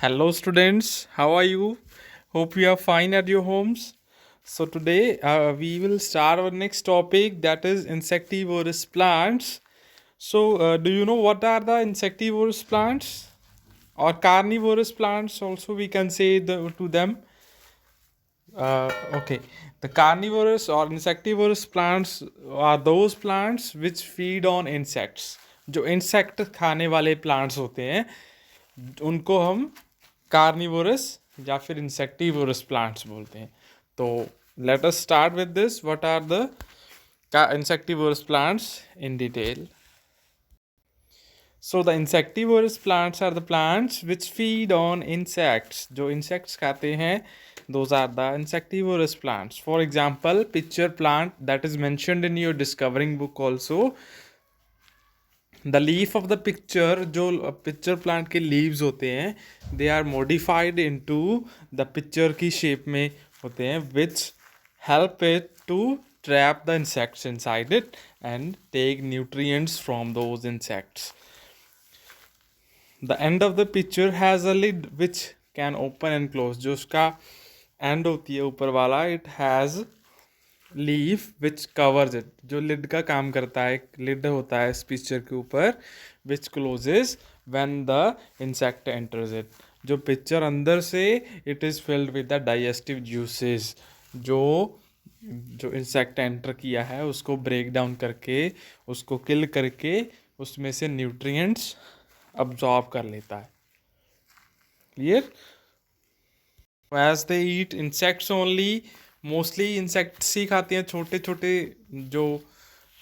Hello, students. How are you? Hope you are fine at your homes. So, today we will start our next topic, that is insectivorous plants. So, do you know what are the insectivorous plants or carnivorous plants? Also, we can say to them. Okay, the carnivorous or insectivorous plants are those plants which feed on insects. जो insect खाने वाले plants होते हैं उनको हम carnivorous या फिर insectivorous plants बोलते हैं. तो let us start with this. What are the insectivorous plants in detail? So the insectivorous plants are the plants which feed on insects. जो insects खाते हैं, those are the insectivorous plants. For example, pitcher plant that is mentioned in your discovering book also. The leaf of the pitcher, जो pitcher plant के leaves होते हैं, they are modified into the pitcher की shape में होते हैं, which help it to trap the insects inside it and take nutrients from those insects. The end of the pitcher has a lid which can open and close. जो उसका end होती है ऊपर वाला, it has leaf which covers it. जो lid का काम करता है, lid होता है इस pitcher के ऊपर, which closes when the insect enters it. जो pitcher अंदर से it is filled with the digestive juices. जो इंसेक्ट एंटर किया है उसको ब्रेक डाउन करके, उसको किल करके उसमें से न्यूट्रिएंट्स अब्जॉर्ब कर लेता है. Clear? As they eat insects only, mostly insects ही खाते हैं. छोटे छोटे जो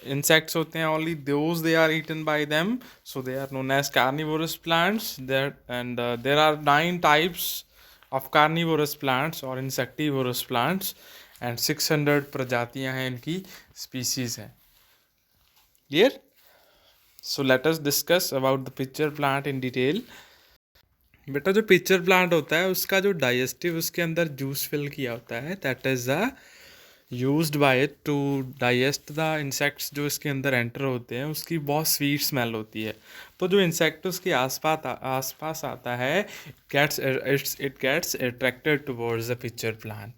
इंसेक्ट्स होते हैं, only those they are eaten by them, so they are known as carnivorous plants. And there are 9 types of carnivorous plants और इंसेक्टिवोरस प्लांट्स एंड 600 प्रजातियां हैं इनकी, स्पीसीज हैं. Clear? So let us discuss about the picture plant in detail. बेटा जो pitcher plant होता है उसका जो डाइजेस्टिव उसके अंदर जूस फिल किया होता है, that is the used by it to digest the insects जो इसके अंदर एंटर होते हैं. उसकी बहुत स्वीट स्मेल होती है. तो जो इंसेक्ट उसके आसपास आता है, it gets attracted towards the picture plant.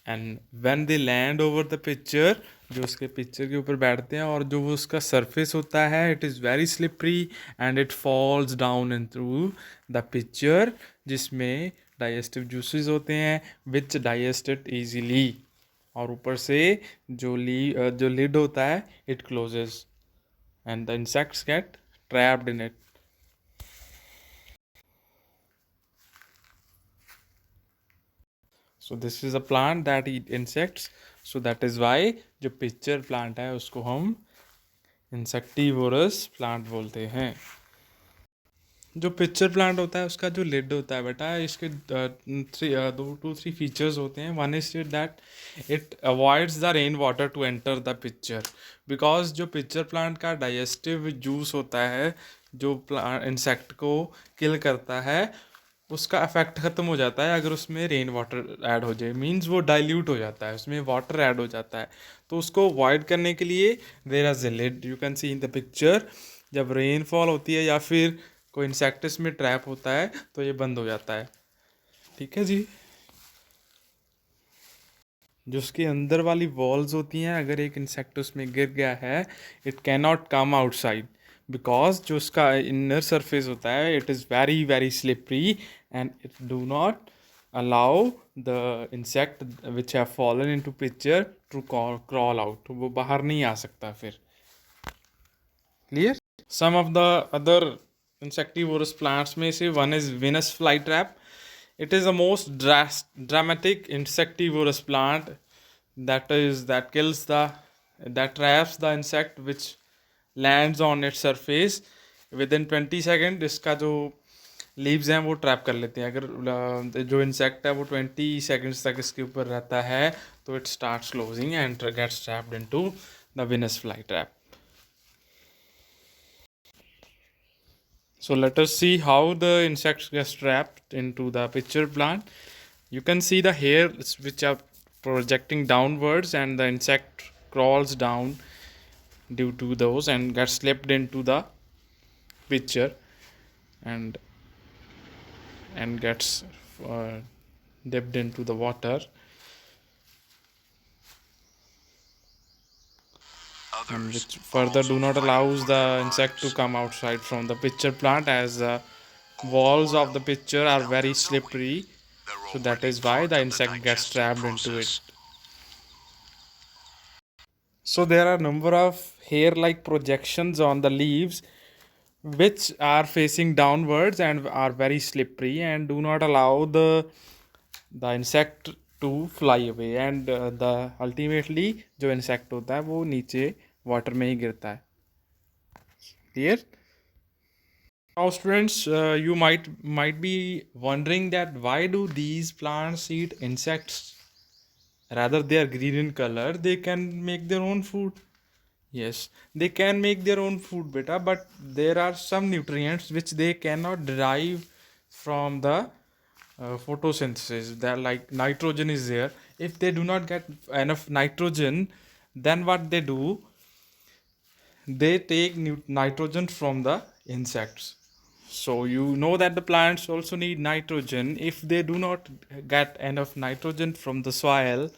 And when they land over the pitcher, जो उसके पिक्चर के ऊपर बैठते हैं, और जो वो उसका सरफेस होता है, it is very slippery and it falls down in through the picture, जिसमें डाइजेस्टिव जूसेस होते हैं विच डाइजेस्ट इट ईजीली. और ऊपर से जो लिड होता है, it closes and the insects get trapped in it. So this is a plant that eat insects. So that is why जो पिक्चर प्लांट है उसको हम इंसेक्टिवोरस प्लांट बोलते हैं. जो पिक्चर प्लांट होता है उसका जो लिड होता है बेटा, इसके टू थ्री फीचर्स होते हैं. One is that it avoids the rain water to enter the pitcher, because जो पिक्चर प्लांट का डाइजेस्टिव जूस होता है जो इंसेक्ट को किल करता है, उसका इफेक्ट ख़त्म हो जाता है अगर उसमें रेन वाटर ऐड हो जाए. मीन्स वो डाइल्यूट हो जाता है, उसमें वाटर ऐड हो जाता है. तो उसको अवॉइड करने के लिए there is a lid, you can see in the picture. जब रेनफॉल होती है या फिर कोई इंसेक्ट इसमें ट्रैप होता है तो ये बंद हो जाता है. ठीक है जी. जो उसके अंदर वाली वॉल्स होती हैं, अगर एक इंसेक्ट उसमें गिर गया है, it can not come outside, because जो उसका इनर सरफेस होता है, it is very very slippery and it do not allow the insect which have fallen into pitcher to crawl out. वो बाहर नहीं आ सकता फिर. Clear? Some of the other insectivorous plants में से one is Venus flytrap. It is the most dramatic insectivorous plant that traps the insect which lands on its surface. Within 20 seconds इसका जो लीव्स हैं वो ट्रैप कर लेते हैं. अगर जो इंसेक्ट है वो 20 seconds तक इसके ऊपर रहता है तो it starts closing and gets trapped into the Venus flytrap. So let us see how the insects get trapped into the pitcher plant. You can see the hairs which are projecting downwards and the insect crawls down due to those and gets slipped into the pitcher. And and gets dipped into the water, and which further do not allows the insect to come outside from the pitcher plant, as the walls of the pitcher are very slippery, so that is why the insect gets trapped into it. So there are number of hair like projections on the leaves which are facing downwards and are very slippery and do not allow the insect to fly away, and the ultimately जो insect होता है वो नीचे water में ही गिरता है. Clear? Now students, you might be wondering that why do these plants eat insects? Rather they are green in color, they can make their own food. Yes, they can make their own food, beta, but there are some nutrients which they cannot derive from the photosynthesis. That like nitrogen is there. If they do not get enough nitrogen, then what they do, they take nitrogen from the insects. So you know that the plants also need nitrogen. If they do not get enough nitrogen from the soil,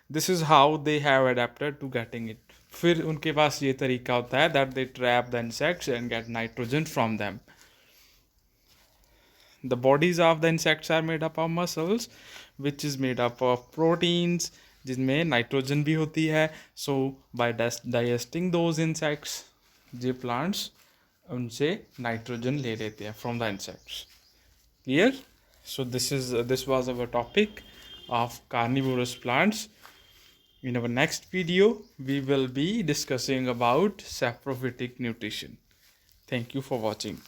this is how they have adapted to getting it. फिर उनके पास ये तरीका होता है that they trap the insects and get nitrogen from them. The bodies of the insects are made up of muscles, which is made up of proteins, जिसमें nitrogen भी होती है. So by digesting those insects, ये plants उनसे nitrogen ले लेते हैं from the insects. Clear? So this was our topic of carnivorous plants. In our next video, we will be discussing about saprophytic nutrition. Thank you for watching.